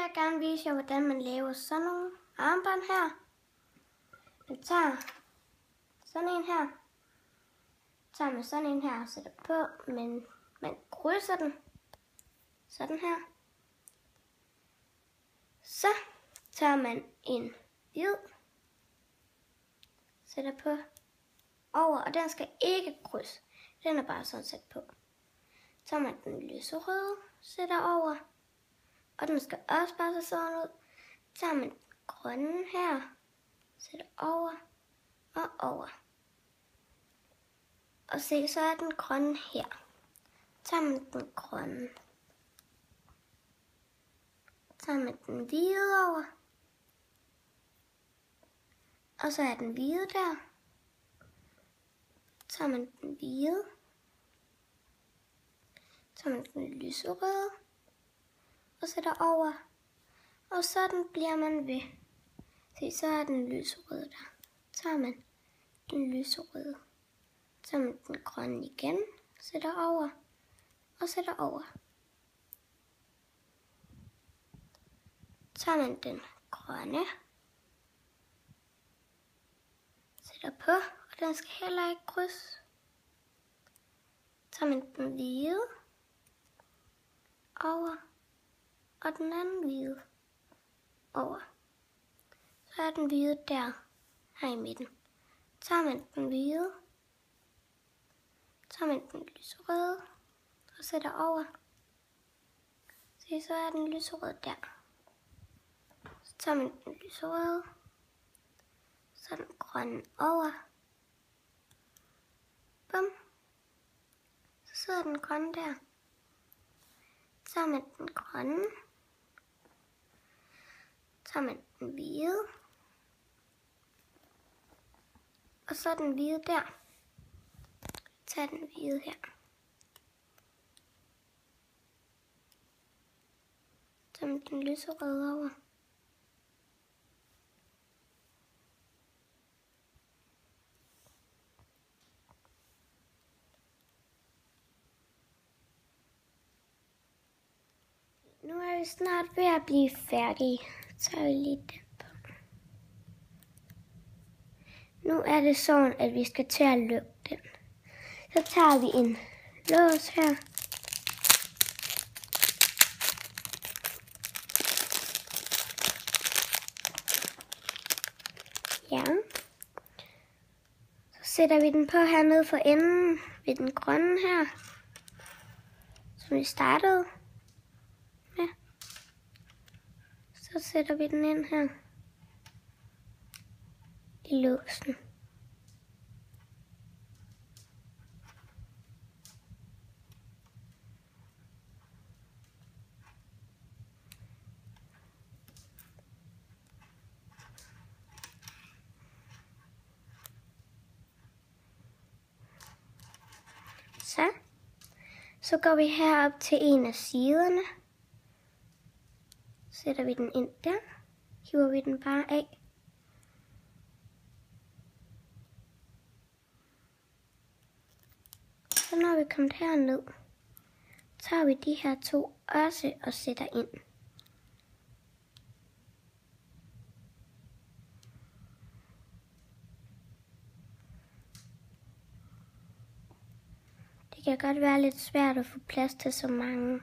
jeg gerne vise jer, hvordan man laver sådan nogle armbånd her. Man tager sådan en her, tager man sådan en her og sætter på, men man krydser den sådan her. Så tager man en hvid, sætter på over, og den skal ikke krydse. Den er bare sådan sat på. Så tager man den lyserøde, sætter over, og den skal også bare se sådan ud. Så tager man den grønne her, sætter over og over. Og se, så er den grønne her. Så tager man den grønne. Så tager man den hvide over. Og så er den hvide der. Så tager man den hvide. Så tager man den lyserøde. Og sætter over. Og sådan bliver man ved. Se, så er den lyserøde der. Så tager man den lyserøde. Så tager man den grønne igen. Sætter over. Og sætter over. Så tager man den grønne. Sætter på. Og den skal heller ikke krydse. Så tager man den hvide. Over. Og den anden hvide. Over. Så er den hvide der. Her i midten. Så tager man den hvide. Så tager man den lyserøde. Og sætter over. Se, så er den lyserøde der. Så tager man den lyserøde. Så den grønne over. Bum. Så sidder den grønne der. Så tager man den grønne. Så tager man den hvide. Og så den hvide der. Tag den hvide her. Så tager man den lyserøde over. Nu er vi snart ved at blive færdige. Så tager vi lige den på. Nu er det sådan, at vi skal til at lukke den. Så tager vi en lås her. Ja. Så sætter vi den på hernede for enden ved den grønne her. Som vi startede. Ja. Så sætter vi den ind her. I låsen. Så går vi herop til en af siderne. Sætter vi den ind der. Hiver vi den bare af. Så når vi kommer herned, tager vi de her to også og sætter ind. Det kan godt være lidt svært at få plads til så mange.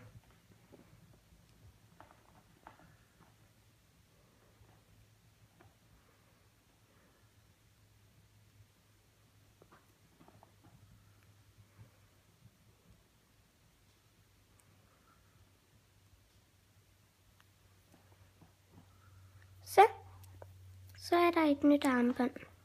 Så er der et nyt armbånd.